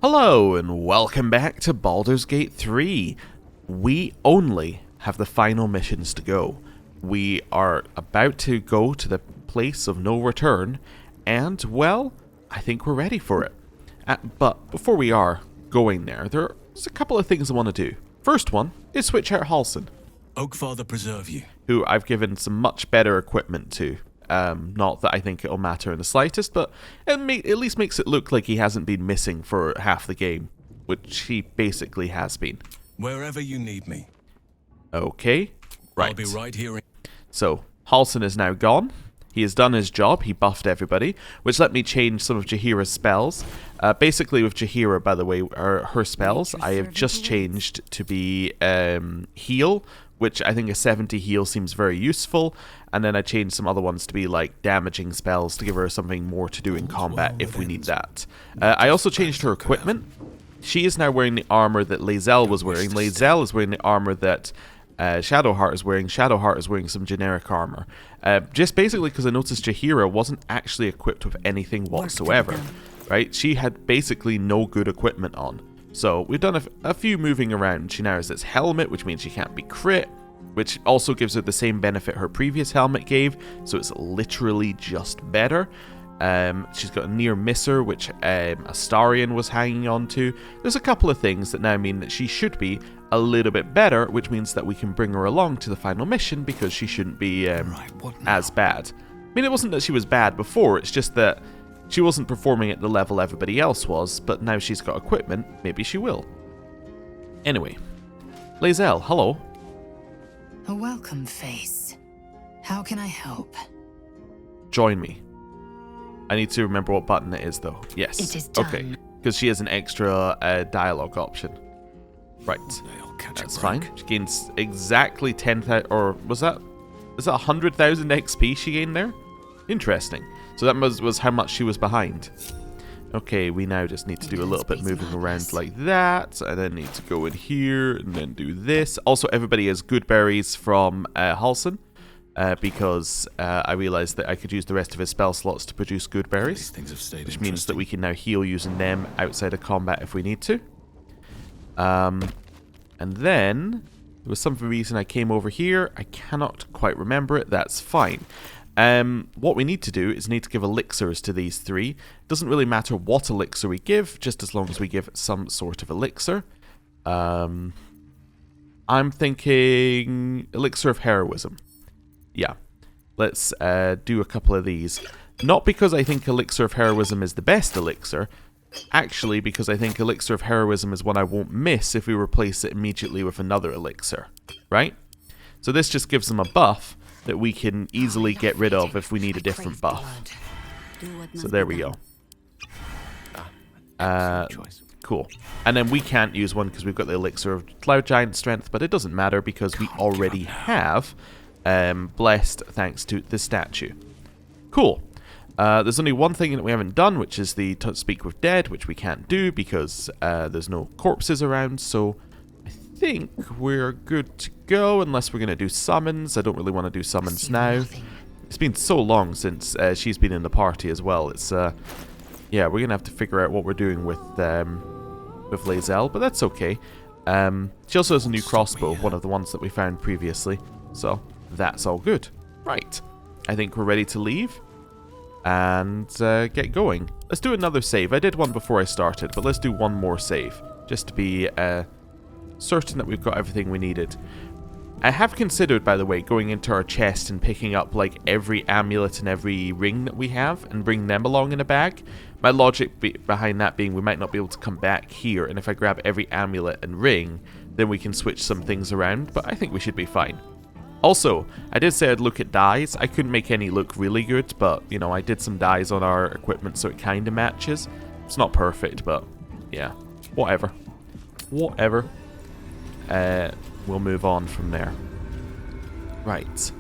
Hello and welcome back to Baldur's Gate 3. We only have the final missions to go. We are about to go to the place of no return and, well, I think we're ready for it. But before we are going there, there's a couple of things I want to do. First one is switch out Halsin, Oakfather preserve you. who I've given some much better equipment to. Not that I think it'll matter in the slightest, but at least makes it look like he hasn't been missing for half the game, which he basically has been. Wherever you need me. Okay, right. I'll be right here. So, Halsin is now gone. He has done his job, he buffed everybody, which let me change some of Jaheira's spells. Basically with Jaheira, by the way, her spells, I have just changed to be heal, which I think a 70 heal seems very useful, and then I changed some other ones to be like damaging spells to give her something more to do in combat if we need that. I also changed her equipment. She is now wearing the armor that Lae'zel was wearing. Lae'zel is wearing the armor that Shadowheart is wearing. Shadowheart is wearing some generic armor. Just basically because I noticed Jaheira wasn't actually equipped with anything whatsoever. Right? She had basically no good equipment on. So we've done a few moving around. She now has this helmet, which means she can't be crit, which also gives her the same benefit her previous helmet gave, so it's literally just better. She's got a near misser, which Astarion was hanging on to. There's a couple of things that now mean that she should be a little bit better, which means that we can bring her along to the final mission because she shouldn't be as bad. I mean, it wasn't that she was bad before, it's just that she wasn't performing at the level everybody else was, but now she's got equipment, maybe she will. Anyway, Lae'zel, hello. A welcome face. How can I help? Join me. I need to remember what button it is, though. Yes. It is done. Okay, because she has an extra dialogue option. Right. That's fine. She gains exactly 10,000, or was that 100,000 XP she gained there? Interesting. So that was how much she was behind. Okay, we now just need to do a little bit moving around like that, and then need to go in here, and then do this. Also, everybody has good berries from Halsin, because I realized that I could use the rest of his spell slots to produce good berries, which means that we can now heal using them outside of combat if we need to. And then, there was some reason I came over here. I cannot quite remember it. That's fine. What we need to do is need to give elixirs to these three. Doesn't really matter what elixir we give, just as long as we give some sort of elixir. I'm thinking elixir of heroism. Yeah, let's do a couple of these. Not because I think elixir of heroism is the best elixir, actually because I think elixir of heroism is one I won't miss if we replace it immediately with another elixir, right? So this just gives them a buff that we can easily get rid of if we need a different buff. So there we go. Cool. And then we can't use one because we've got the elixir of Cloud Giant Strength, but it doesn't matter because we already have Blessed thanks to the statue. Cool. There's only one thing that we haven't done, which is the Speak with Dead, which we can't do because there's no corpses around, so I think we're good to go, unless we're going to do summons. I don't really want to do summons now. It's been so long since she's been in the party as well. It's, yeah, we're going to have to figure out what we're doing with Lae'zel, but that's okay. She also has a new crossbow, one of the ones that we found previously, so that's all good. Right, I think we're ready to leave and get going. Let's do another save. I did one before I started, but let's do one more save, just to be certain that we've got everything we needed. I have considered, by the way, going into our chest and picking up like every amulet and every ring that we have and bring them along in a bag. My logic behind that being we might not be able to come back here, and if I grab every amulet and ring, then we can switch some things around, but I think we should be fine. Also, I did say I'd look at dyes. I couldn't make any look really good, but, you know, I did some dyes on our equipment so it kind of matches. It's not perfect, but, yeah, whatever. Whatever. We'll move on from there. Right.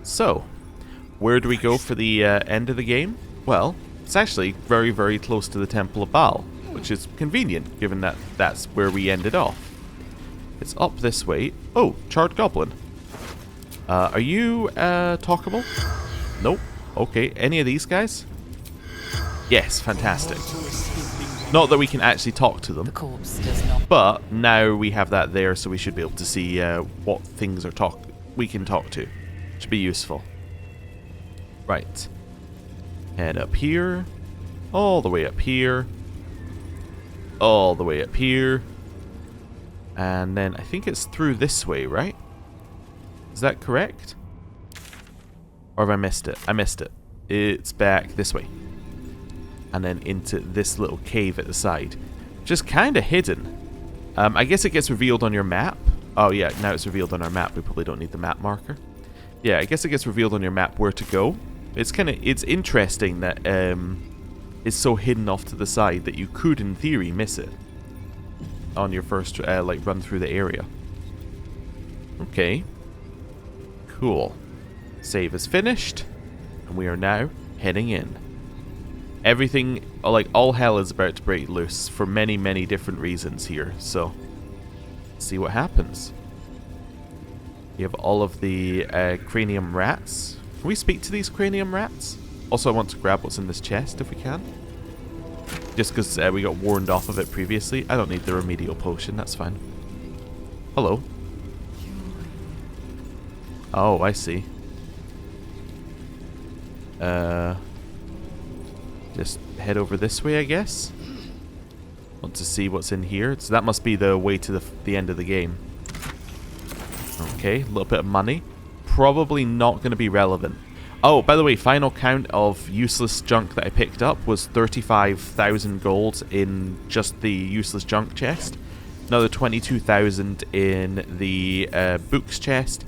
So, where do we go for the end of the game? Well, it's actually very, very close to the Temple of Baal, which is convenient, given that that's where we ended off. It's up this way. Oh, Charred Goblin. Are you talkable? Nope. Okay, any of these guys? Yes, fantastic. Not that we can actually talk to The them, corpse does not. but now we have that there, so we should be able to see what things are we can talk to. Should be useful. Right. Head up here. All the way up here. All the way up here. And then I think it's through this way, right? Is that correct? Or have I missed it? I missed it. It's back this way. And then into this little cave at the side. Just kind of hidden. I guess it gets revealed on your map. Oh yeah, now it's revealed on our map. We probably don't need the map marker. Yeah, I guess it gets revealed on your map where to go. It's interesting that it's so hidden off to the side that you could, in theory, miss it on your first like run through the area. Okay. Cool. Save is finished, and we are now heading in. Everything, like all hell is about to break loose for many, many different reasons here, so let's see what happens. You have all of the cranium rats. Can we speak to these cranium rats? Also, I want to grab what's in this chest if we can. Just because we got warned off of it previously. I don't need the remedial potion, that's fine. Hello. Oh, I see. Just head over this way, I guess. Want to see what's in here. So that must be the way to the end of the game. Okay, a little bit of money. Probably not going to be relevant. Oh, by the way, final count of useless junk that I picked up was 35,000 gold in just the useless junk chest. Another 22,000 in the books chest.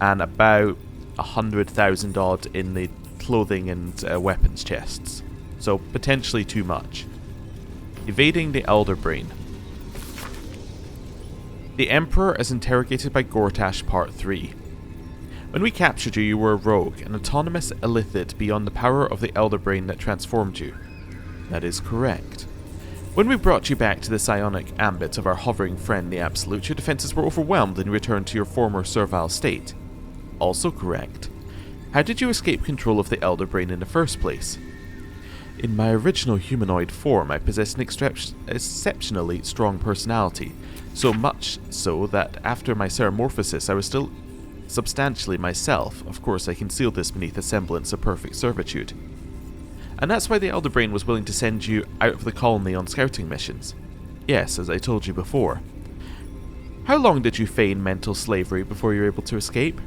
And about 100,000 odd in the clothing and weapons chests. So potentially too much. Evading the Elderbrain. The Emperor is interrogated by Gortash Part 3. When we captured you, you were a rogue, an autonomous illithid beyond the power of the Elderbrain that transformed you. That is correct. When we brought you back to the psionic ambit of our hovering friend, the Absolute, your defenses were overwhelmed and you returned to your former servile state. Also correct. How did you escape control of the Elderbrain in the first place? In my original humanoid form, I possessed an exceptionally strong personality, so much so that after my metamorphosis I was still substantially myself. Of course, I concealed this beneath a semblance of perfect servitude. And that's why the Elderbrain was willing to send you out of the colony on scouting missions. Yes, as I told you before. How long did you feign mental slavery before you were able to escape?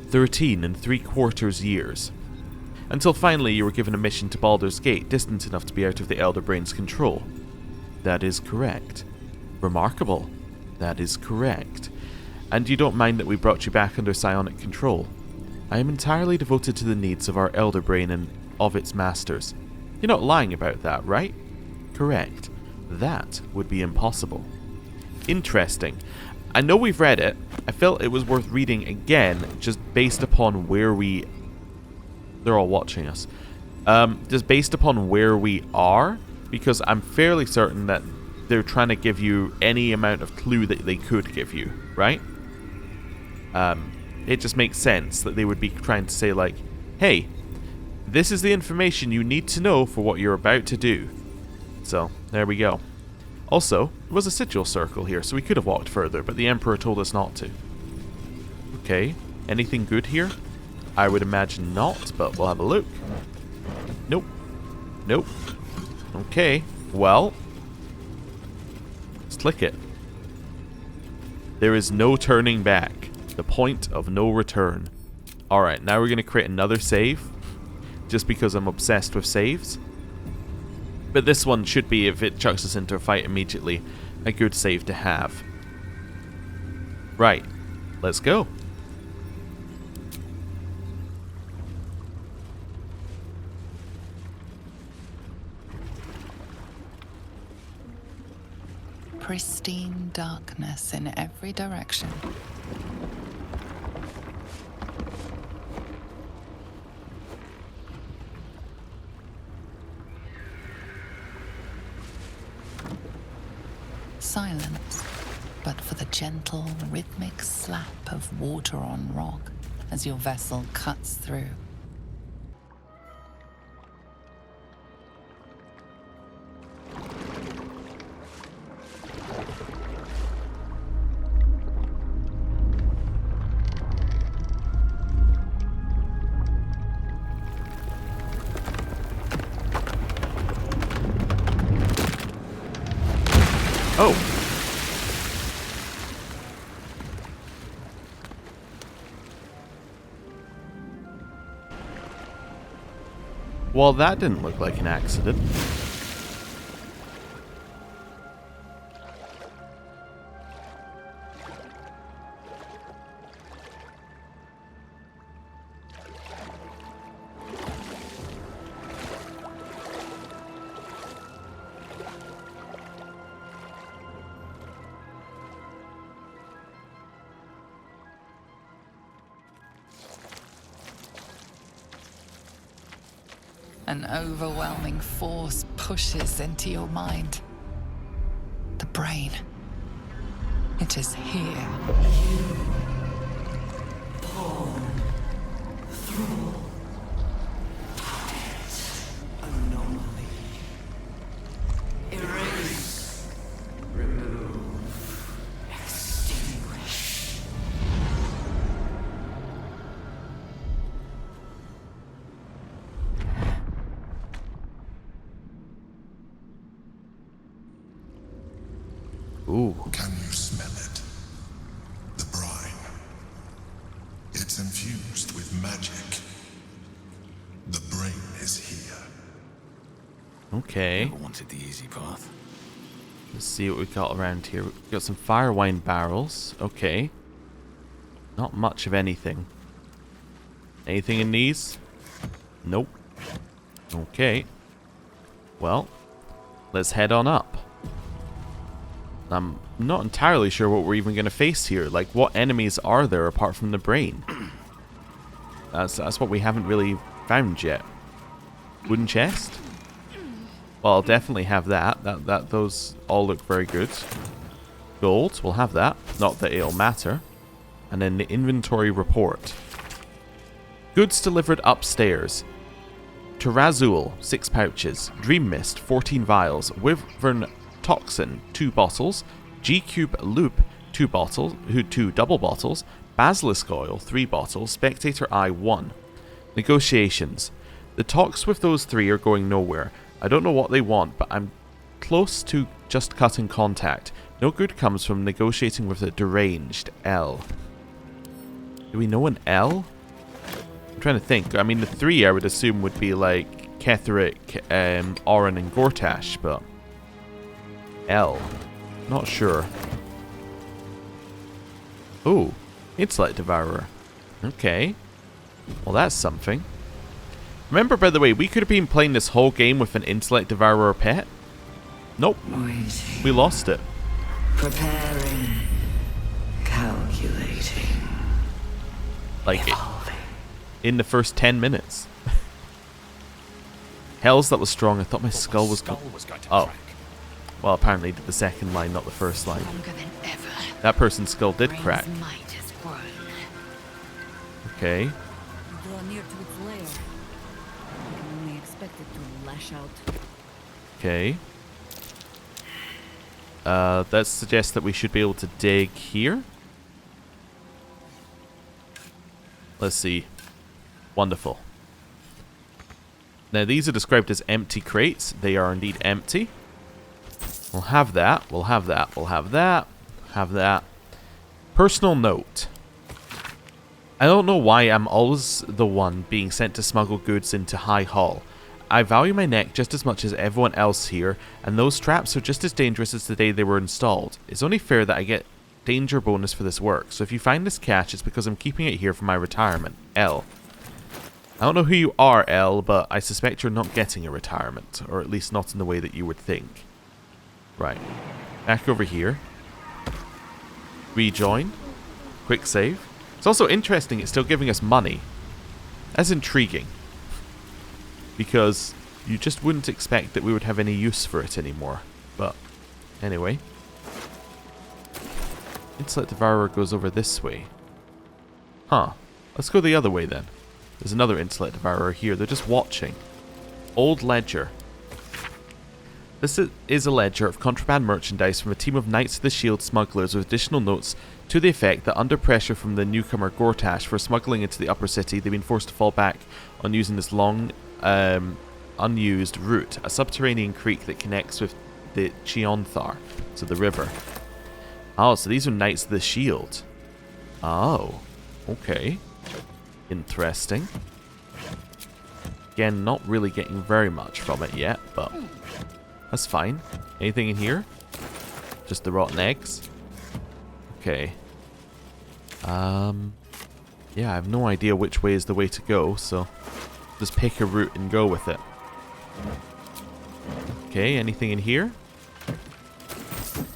13 3/4 years. Until finally you were given a mission to Baldur's Gate, distant enough to be out of the Elderbrain's control. That is correct. Remarkable. That is correct. And you don't mind that we brought you back under psionic control. I am entirely devoted to the needs of our Elderbrain and of its masters. You're not lying about that, right? Correct. That would be impossible. Interesting. I know we've read it. I felt it was worth reading again, just based upon where we... They're all watching us. Just based upon where we are, because I'm fairly certain that they're trying to give you any amount of clue that they could give you, right? It just makes sense that they would be trying to say like, hey, this is the information you need to know for what you're about to do. So, there we go. Also, there was a sigil circle here, so we could have walked further, but the Emperor told us not to. Okay, anything good here? I would imagine not, but we'll have a look. Nope. Nope. Okay, well, let's click it. There is no turning back. The point of no return. Alright, now we're going to create another save. Just because I'm obsessed with saves. But this one should be, if it chucks us into a fight immediately, a good save to have. Right, let's go. Pristine darkness in every direction. Silence, but for the gentle, rhythmic slap of water on rock as your vessel cuts through. Oh. Well, that didn't look like an accident. An overwhelming force pushes into your mind. The brain. It is here. Anomaly. Erase. Remove. Extinguish. Ooh. Can you smell it? The brine. It's infused with magic. The brain is here. Okay. Never wanted the easy path. Let's see what we've got around here. We've got some fire wine barrels. Okay. Not much of anything. Anything in these? Nope. Okay. Well, let's head on up. I'm not entirely sure what we're even going to face here. Like, what enemies are there apart from the brain? That's what we haven't really found yet. Wooden chest? Well, I'll definitely have that. Those all look very good. Gold, we'll have that. Not that it'll matter. And then the inventory report. Goods delivered upstairs. Terrazul, 6 pouches. Dream Mist, 14 vials. Wyvern Toxin, 2 bottles. G-Cube Loop, 2 bottles, 2 double bottles. Basilisk Oil, 3 bottles. Spectator Eye, 1. Negotiations. The talks with those 3 are going nowhere. I don't know what they want, but I'm close to just cutting contact. No good comes from negotiating with the deranged L. Do we know an L? I'm trying to think. I mean, the 3 I would assume would be like Ketheric, Orin, and Gortash, but L. Not sure. Oh, Intellect Devourer. Okay. Well, that's something. Remember, by the way, we could have been playing this whole game with an Intellect Devourer pet. Nope. Waiting. We lost it. Preparing. Calculating. Like, Evolving. in the first 10 minutes. Hells, that was strong. I thought my skull was going to Oh. Well, apparently the second line, not the first line. Stronger than ever. That person's skull did crack. Brain's might has grown. Okay. Draw near to its lair. I can only expect it to lash out. Okay. That suggests that we should be able to dig here. Let's see. Wonderful. Now, these are described as empty crates. They are indeed empty. We'll have that. We'll have that. We'll have that. Have that. Personal note. I don't know why I'm always the one being sent to smuggle goods into High Hall. I value my neck just as much as everyone else here, and those traps are just as dangerous as the day they were installed. It's only fair that I get danger bonus for this work, so if you find this cache, it's because I'm keeping it here for my retirement. L. I don't know who you are, L, but I suspect you're not getting a retirement, or at least not in the way that you would think. Right. Back over here. Rejoin. Quick save. It's also interesting it's still giving us money. That's intriguing. Because you just wouldn't expect that we would have any use for it anymore. But, anyway. Intellect Devourer goes over this way. Huh. Let's go the other way then. There's another Intellect Devourer here. They're just watching. Old Ledger. This is a ledger of contraband merchandise from a team of Knights of the Shield smugglers with additional notes to the effect that under pressure from the newcomer Gortash for smuggling into the upper city, they've been forced to fall back on using this long, unused route, a subterranean creek that connects with the Chionthar, so the river. Oh, so these are Knights of the Shield. Oh, okay. Interesting. Again, not really getting very much from it yet, but that's fine. Anything in here? Just the rotten eggs? Okay. Yeah, I have no idea which way is the way to go, so just pick a route and go with it. Okay, anything in here?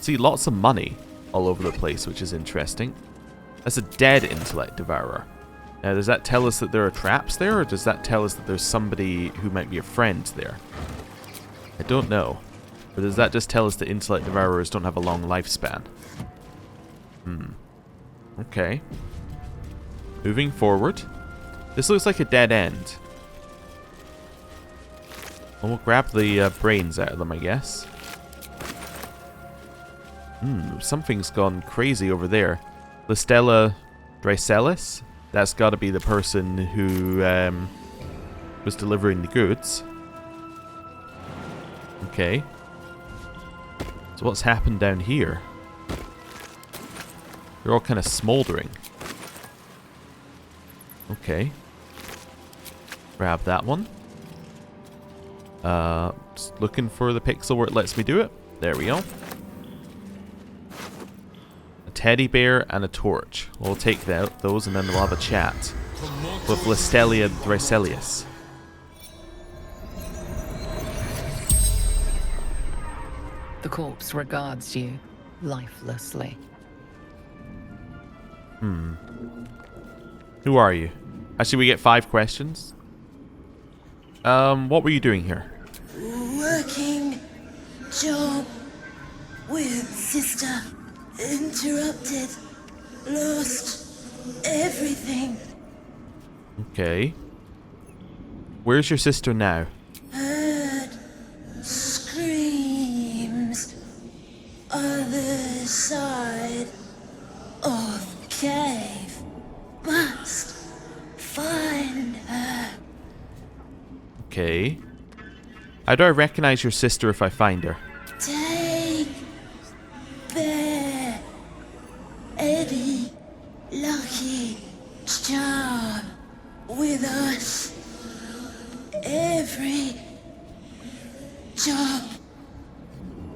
See, lots of money all over the place, which is interesting. That's a dead intellect devourer. Now, does that tell us that there are traps there, or does that tell us that there's somebody who might be a friend there? I don't know. Or does that just tell us that intellect devourers don't have a long lifespan? Okay. Moving forward. This looks like a dead end. Well, we'll grab the brains out of them, I guess. Something's gone crazy over there. Listella Drycelis? That's got to be the person who was delivering the goods. Okay. So what's happened down here? They're all kind of smoldering. Okay. Grab that one. Just looking for the pixel where it lets me do it. There we go. A teddy bear and a torch. We'll take those and then we'll have a chat with Listelia Drycelius. The corpse regards you lifelessly. Who are you? Actually, we get 5 questions. What were you doing here? Working job with sister. Interrupted. Lost everything. Okay. Where's your sister now? Heard screams. Other side of cave. Must find her. Okay. How do I recognize your sister if I find her? Take their Eddie lucky charm with us. Every job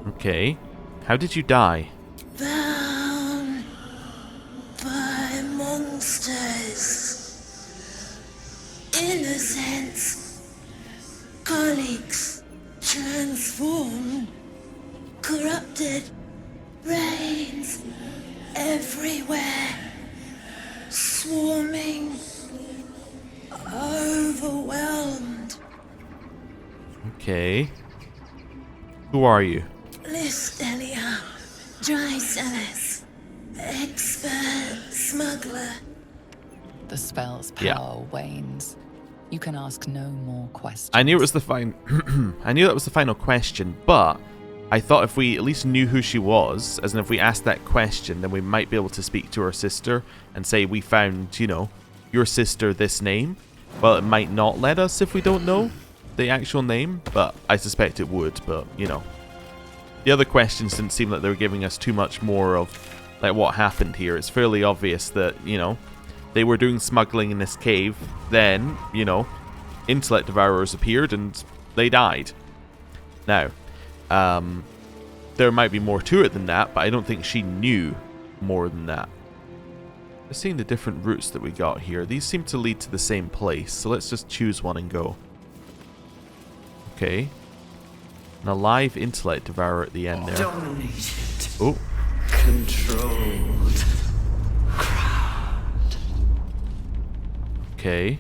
Okay. How did you die? bound by monsters. Innocents, colleagues transformed, corrupted, brains everywhere, swarming, overwhelmed. Okay. Who are you? Listelia, Drycelis, expert smuggler. The spell's Yeah. power wanes. You can ask no more questions. I knew it was the I knew that was the final question, but I thought if we at least knew who she was, as in if we asked that question, then we might be able to speak to her sister and say we found, you know, your sister this name. Well, it might not let us if we don't know the actual name, but I suspect it would, but, you know. The other questions didn't seem like they were giving us too much more of, like, what happened here. It's fairly obvious that, you know, they were doing smuggling in this cave, then, you know, intellect devourers appeared and they died. Now, there might be more to it than that, but I don't think she knew more than that. Just seeing the different routes that we got here. These seem to lead to the same place, so let's just choose one and go. Okay. An alive intellect devourer at the end there. Dominated. Oh. Controlled. Okay.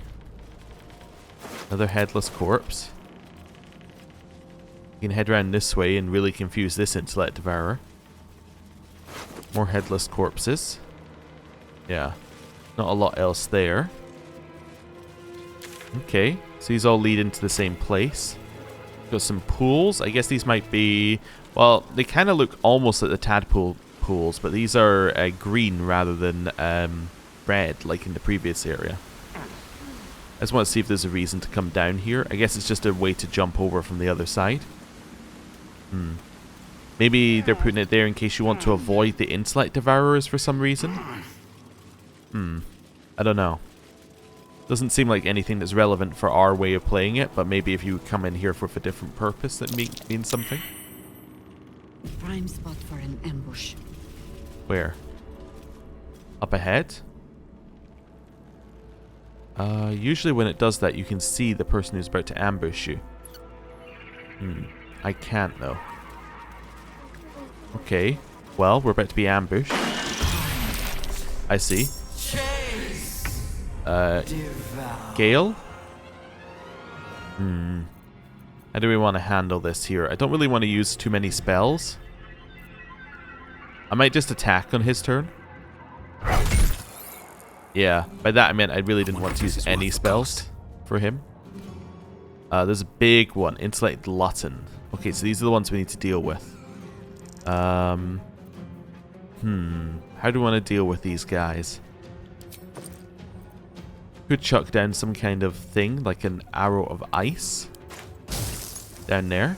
Another headless corpse. You can head around this way and really confuse this intellect devourer. More headless corpses. Yeah. Not a lot else there. Okay. So these all lead into the same place. Got some pools. I guess these might be... Well, they kind of look almost like the tadpole pools, but these are green rather than red, like in the previous area. I just want to see if there's a reason to come down here. I guess it's just a way to jump over from the other side. Maybe they're putting it there in case you want to avoid the intellect devourers for some reason. I don't know. Doesn't seem like anything that's relevant for our way of playing it, but maybe if you come in here for a different purpose, that means something. Prime spot for an ambush. Where? Up ahead? Usually when it does that, you can see the person who's about to ambush you. I can't, though. Okay. Well, we're about to be ambushed. I see. Gale? How do we want to handle this here? I don't really want to use too many spells. I might just attack on his turn. Yeah, by that I meant I really didn't want to use any spells for him. There's a big one, Intellect Glutton. Okay, so these are the ones we need to deal with. How do we want to deal with these guys? Could chuck down some kind of thing, like an arrow of ice. Down there.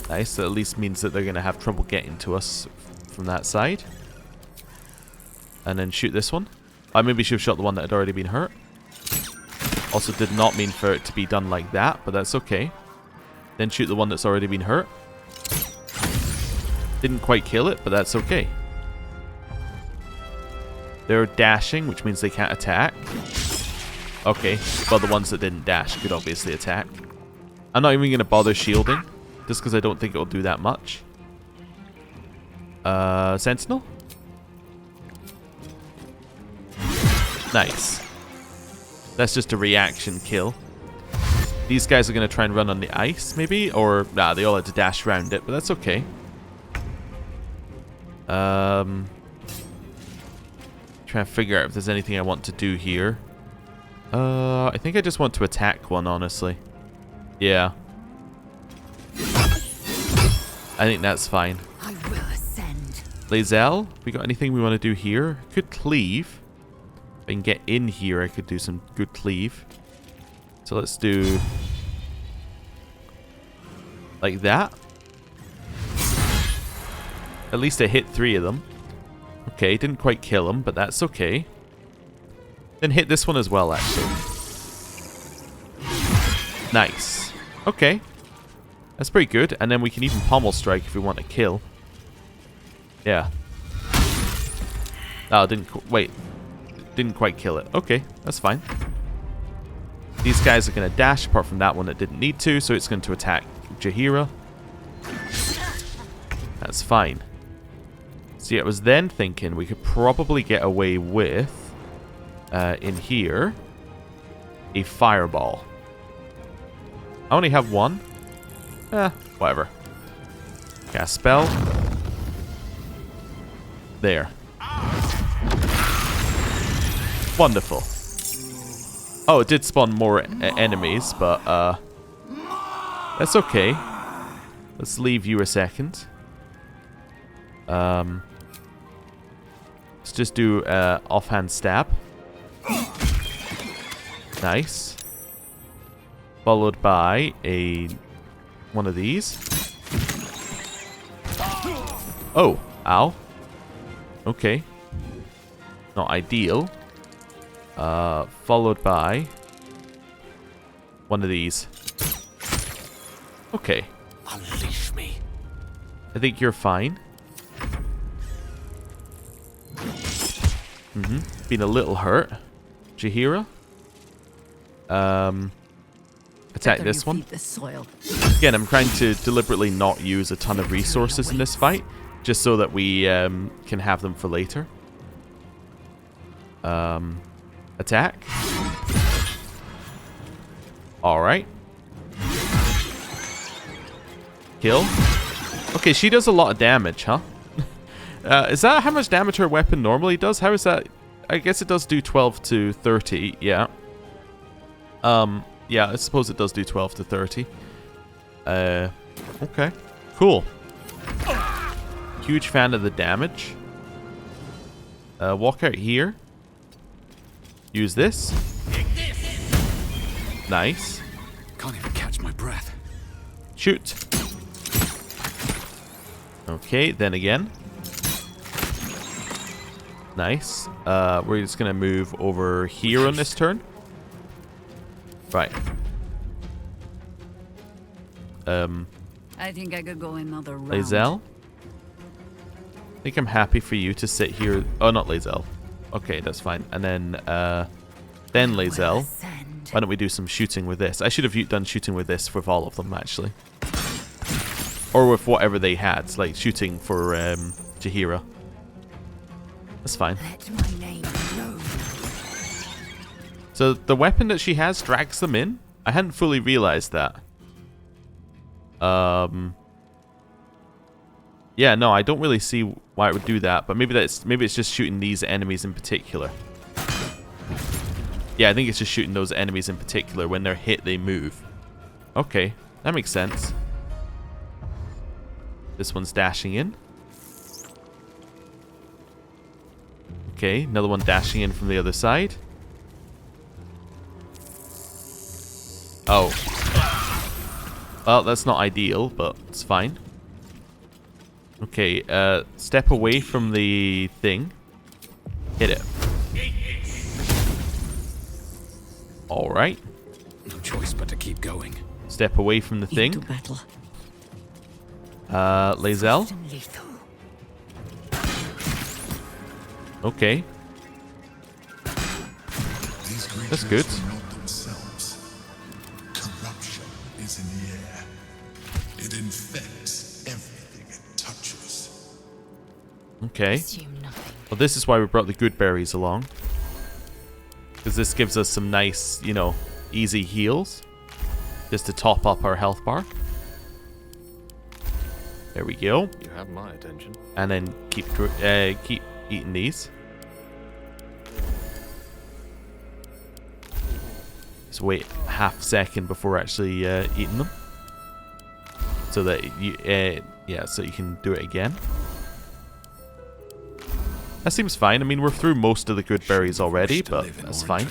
Nice, that at least means that they're going to have trouble getting to us from that side. And then shoot this one. I maybe should have shot the one that had already been hurt. Also did not mean for it to be done like that, but that's okay. Then shoot the one that's already been hurt. Didn't quite kill it, but that's okay. They're dashing, which means they can't attack. Okay, well the ones that didn't dash could obviously attack. I'm not even going to bother shielding, just because I don't think it'll do that much. Sentinel? Nice. That's just a reaction kill. These guys are going to try and run on the ice, maybe? Or, nah, they all had to dash around it, but that's okay. Trying to figure out if there's anything I want to do here. I think I just want to attack one, honestly. Yeah. I think that's fine. I will ascend. Lae'zel, we got anything we want to do here? Could cleave. If I can get in here, I could do some good cleave. So let's do like that. At least I hit 3 of them. Okay, didn't quite kill them, but that's okay. Then hit this one as well, actually. Nice. Okay. That's pretty good. And then we can even pommel strike if we want to kill. Yeah. Oh, wait. Didn't quite kill it. Okay, that's fine. These guys are going to dash, apart from that one that didn't need to, so it's going to attack Jaheira. That's fine. So yeah, I was then thinking we could probably get away with, in here, a fireball. I only have one. Whatever. Cast spell. There. Wonderful. Oh, it did spawn more enemies, but that's okay. Let's leave you a second. Let's just do offhand stab. Nice. Followed by one of these. Oh, ow. Okay. Not ideal. Followed by one of these. Okay. Unleash me. I think you're fine. Been a little hurt. Jaheira. Attack this one. Again, I'm trying to deliberately not use a ton of resources in this fight, just so that we can have them for later. Attack. Alright. Kill. Okay, she does a lot of damage, huh? Is that how much damage her weapon normally does? How is that? I guess it does do 12 to 30, yeah. Yeah, I suppose it does do 12 to 30. Okay. Cool. Huge fan of the damage. Walk out here. Use this. Nice. Can't even catch my breath. Shoot. Okay, then again. Nice. We're just going to move over here on this turn. Right. I think I could go another round. Lae'zel? I think I'm happy for you to sit here. Oh, not Lae'zel. Okay, that's fine. And then Lae'zel. Why don't we do some shooting with this? I should have done shooting with this with all of them, actually. Or with whatever they had, like shooting for Jaheira. That's fine. Let my name know. So the weapon that she has drags them in? I hadn't fully realized that. Yeah, no, I don't really see why it would do that, but maybe it's just shooting these enemies in particular. Yeah, I think it's just shooting those enemies in particular. When they're hit, they move. Okay, that makes sense. This one's dashing in. Okay, another one dashing in from the other side. Oh. Well, that's not ideal, but it's fine. Okay, step away from the thing. Hit it. Alright. No choice but to keep going. Step away from the thing. Into battle. Lae'zel. Lethal. Okay. These creatures That's good. are not themselves. Corruption is in the air. It infects everything it touches. Okay. Assume nothing. Well, this is why we brought the good berries along. Because this gives us some nice, you know, easy heals. Just to top up our health bar. There we go. You have my attention. And then keep eating these. Just wait half a second before actually eating them. So that you, yeah, so you can do it again. That seems fine. I mean, we're through most of the good berries already, but that's fine.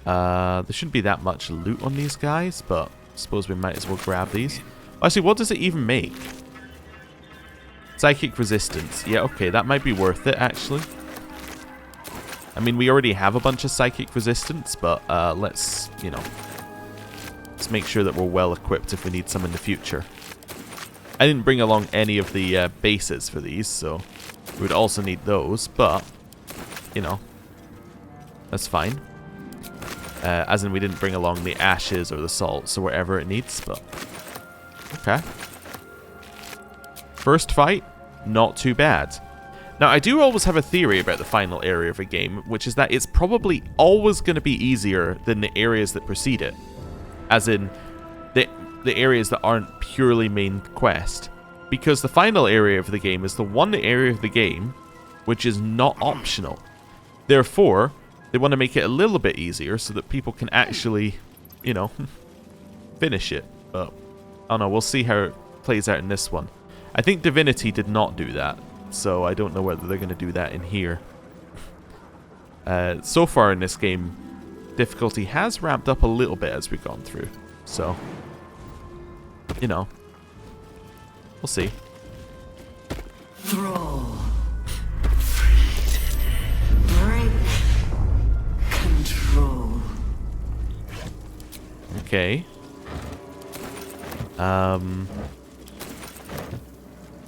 There shouldn't be that much loot on these guys, but I suppose we might as well grab these. Actually, what does it even make? Psychic resistance. Yeah, okay, that might be worth it, actually. I mean, we already have a bunch of psychic resistance, but let's, you know, let's make sure that we're well equipped if we need some in the future. I didn't bring along any of the bases for these, so we would also need those, but, you know, that's fine. As in, we didn't bring along the ashes or the salts or whatever it needs, but okay. First fight, not too bad. Now, I do always have a theory about the final area of a game, which is that it's probably always going to be easier than the areas that precede it. As in, the areas that aren't purely main quest. Because the final area of the game is the one area of the game which is not optional. Therefore, they want to make it a little bit easier so that people can actually, you know, finish it. But, I don't know, we'll see how it plays out in this one. I think Divinity did not do that, so I don't know whether they're going to do that in here. So far in this game, difficulty has ramped up a little bit as we've gone through. So, you know, we'll see. Thrall. Break control. Okay.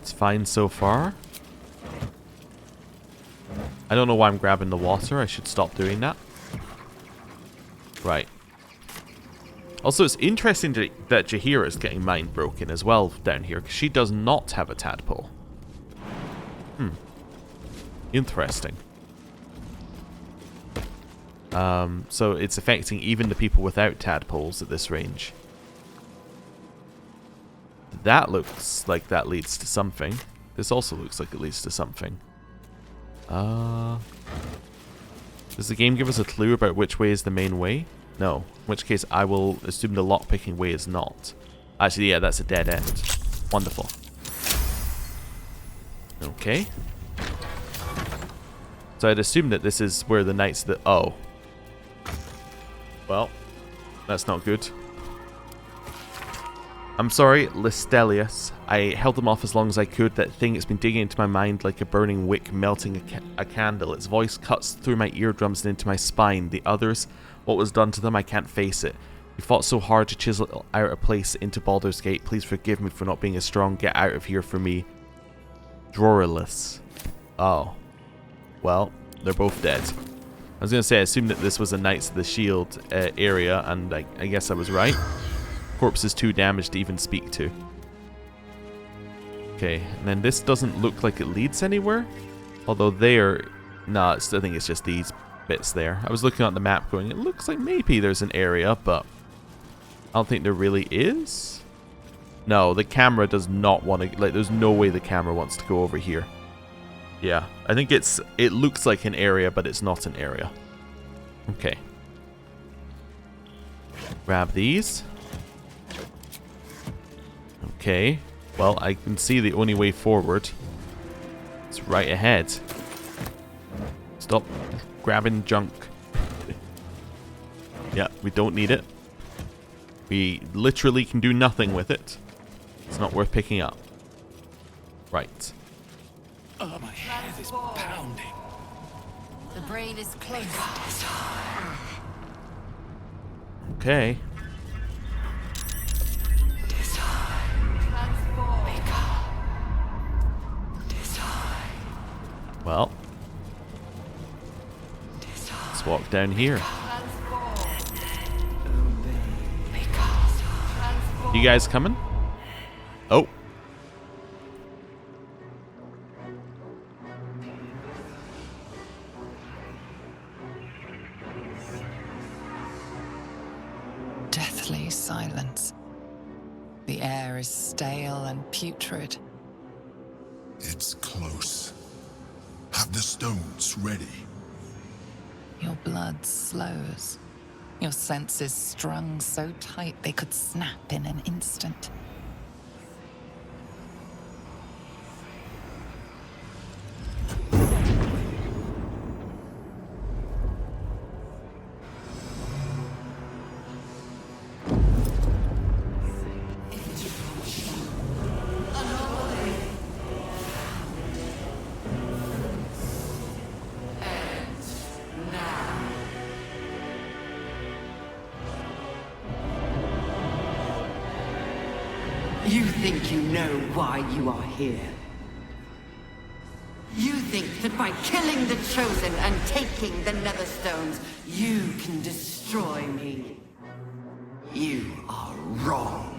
It's fine so far. I don't know why I'm grabbing the water. I should stop doing that. Right. Also, it's interesting that Jaheira is getting mind broken as well down here, because she does not have a tadpole. Interesting. So it's affecting even the people without tadpoles at this range. That looks like that leads to something. This also looks like it leads to something. Does the game give us a clue about which way is the main way? No. In which case, I will assume the lockpicking way is not. Actually, yeah, that's a dead end. Wonderful. Okay. So I'd assume that this is where the knights that... Oh. Well, that's not good. I'm sorry, Listelius. I held them off as long as I could. That thing has been digging into my mind like a burning wick melting a candle. Its voice cuts through my eardrums and into my spine. The others, what was done to them, I can't face it. You fought so hard to chisel out a place into Baldur's Gate. Please forgive me for not being as strong. Get out of here for me. Drorylus. Oh. Well, they're both dead. I was going to say, I assumed that this was a Knights of the Shield area, and I guess I was right. Corpse is too damaged to even speak to. Okay, and then this doesn't look like it leads anywhere. Although there... Nah, I think it's just these bits there. I was looking at the map going, it looks like maybe there's an area, but... I don't think there really is. No, the camera does not want to... Like, there's no way the camera wants to go over here. Yeah, I think it looks like an area, but it's not an area. Okay. Grab these. Okay. Well, I can see the only way forward. It's right ahead. Stop grabbing junk. Yeah, we don't need it. We literally can do nothing with it. It's not worth picking up. Right. Oh, my head is pounding. The brain is close. Okay. Well. Let's walk down here. You guys coming? Oh. Deathly silence. The air is stale and putrid. It's close. Have the stones ready. Your blood slows. Your senses strung so tight they could snap in an instant. You think you know why you are here? You think that by killing the Chosen and taking the Netherstones, you can destroy me? You are wrong.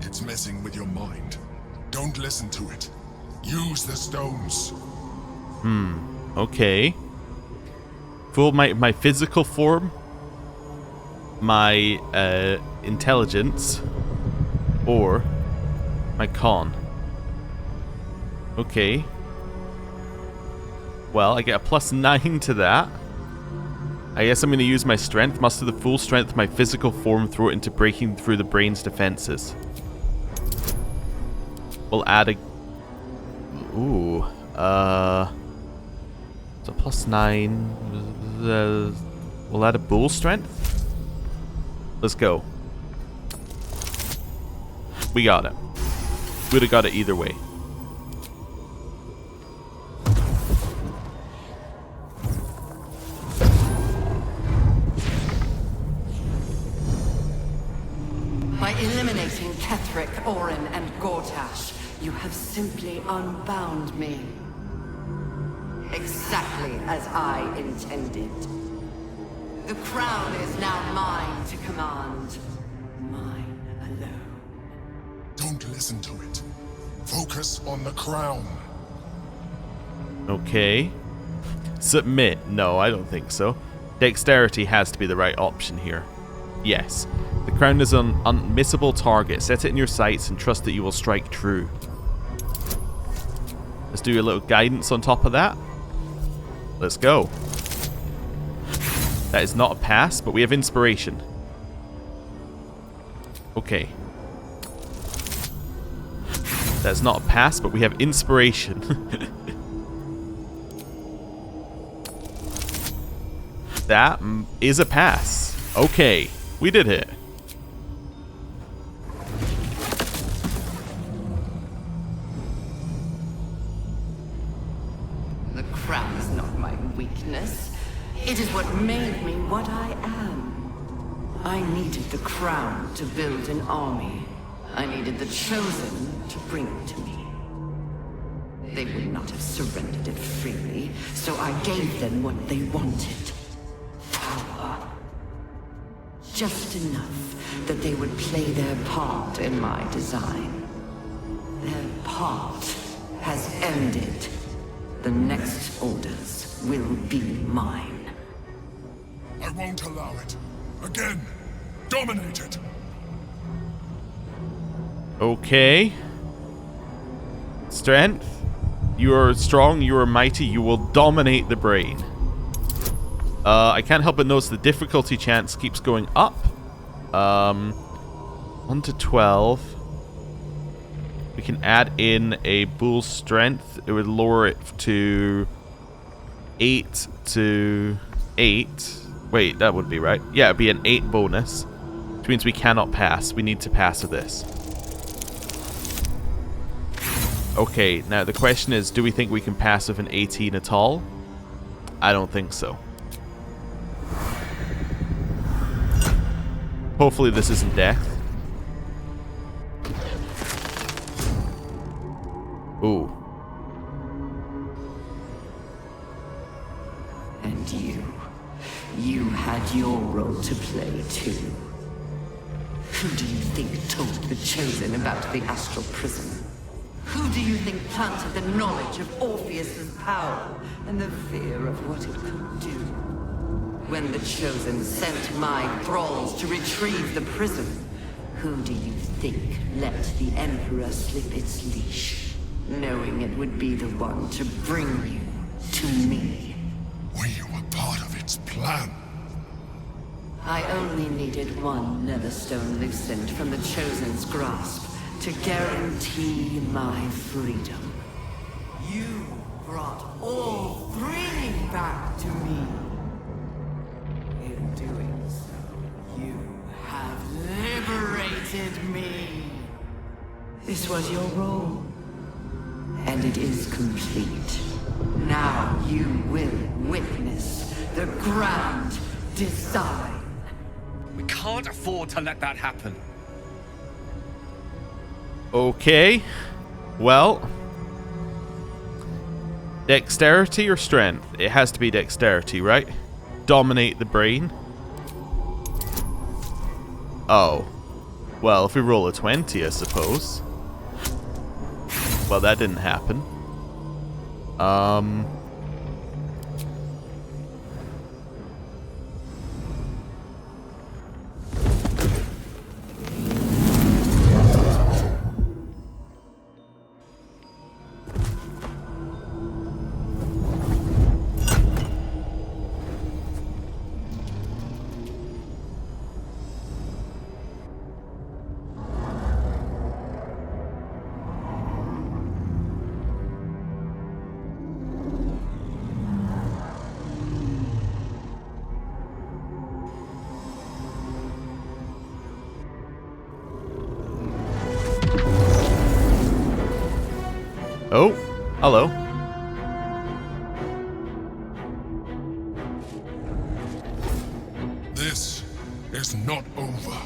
It's messing with your mind. Don't listen to it. Use the stones. Okay. Full my physical form, my intelligence, or my con. Okay. Well, I get a +9 to that. I guess I'm going to use my strength. Muster the full strength of my physical form, throw it into breaking through the brain's defenses. We'll add a... Ooh. So +9. We'll add a bull strength. Let's go. We got it. Would have got it either way. By eliminating Ketheric, Orin, and Gortash, you have simply unbound me. Exactly as I intended. The crown is now mine to command. Mine alone. Don't listen to it. Focus on the crown. Okay. Submit. No, I don't think so. Dexterity has to be the right option here. Yes. The crown is an unmissable target. Set it in your sights and trust that you will strike true. Let's do a little guidance on top of that. Let's go. That is not a pass, but we have inspiration. Okay. That's not a pass, but we have inspiration. That is a pass. Okay, we did it. The crown is not my weakness. It is what made me what I am. I needed the crown to build an army. I needed the chosen to bring it to me. They would not have surrendered it freely, so I gave them what they wanted. Power. Just enough that they would play their part in my design. Their part has ended. The next orders will be mine. I won't allow it. Again, dominate it. Okay. Strength. You are strong, you are mighty, you will dominate the brain. I can't help but notice the difficulty chance keeps going up. 1 to 12. We can add in a bull strength. It would lower it to 8 to 8. Wait, that would be right. Yeah, it'd be an 8 bonus. Which means we cannot pass. We need to pass with this. Okay, now the question is, do we think we can pass with an 18 at all? I don't think so. Hopefully this isn't death. Ooh. And you had your role to play too. Who do you think told the Chosen about the astral prison? Who do you think planted the knowledge of Orpheus's power and the fear of what it could do? When the Chosen sent my thralls to retrieve the prison, who do you think let the Emperor slip its leash, knowing it would be the one to bring you to me? We were part of its plan. I only needed one Netherstone loosened from the Chosen's grasp to guarantee my freedom. You brought all three back to me. In doing so, you have liberated me. This was your role, and it is complete. Now you will witness the grand design. We can't afford to let that happen. Okay. Well. Dexterity or strength? It has to be dexterity, right? Dominate the brain. Oh. Well, if we roll a 20, I suppose. Well, that didn't happen. Oh, hello. This is not over.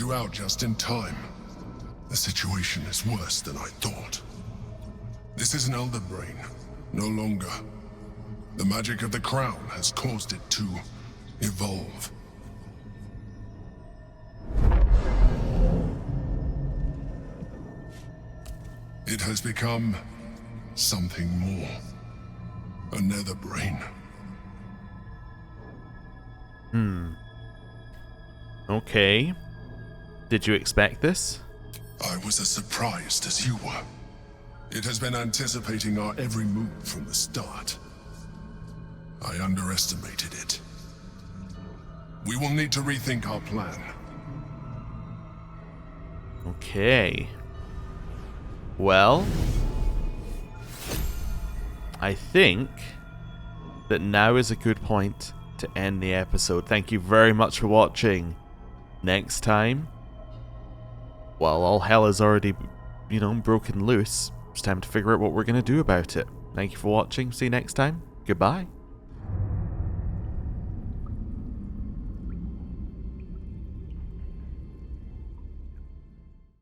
you out just in time. The situation is worse than I thought. This is an Elderbrain, no longer. The magic of the crown has caused it to evolve. It has become something more. A Netherbrain. Okay. Did you expect this? I was as surprised as you were. It has been anticipating our every move from the start. I underestimated it. We will need to rethink our plan. Okay. Well, I think that now is a good point to end the episode. Thank you very much for watching. Next time, well, all hell is already, broken loose. It's time to figure out what we're going to do about it. Thank you for watching. See you next time. Goodbye.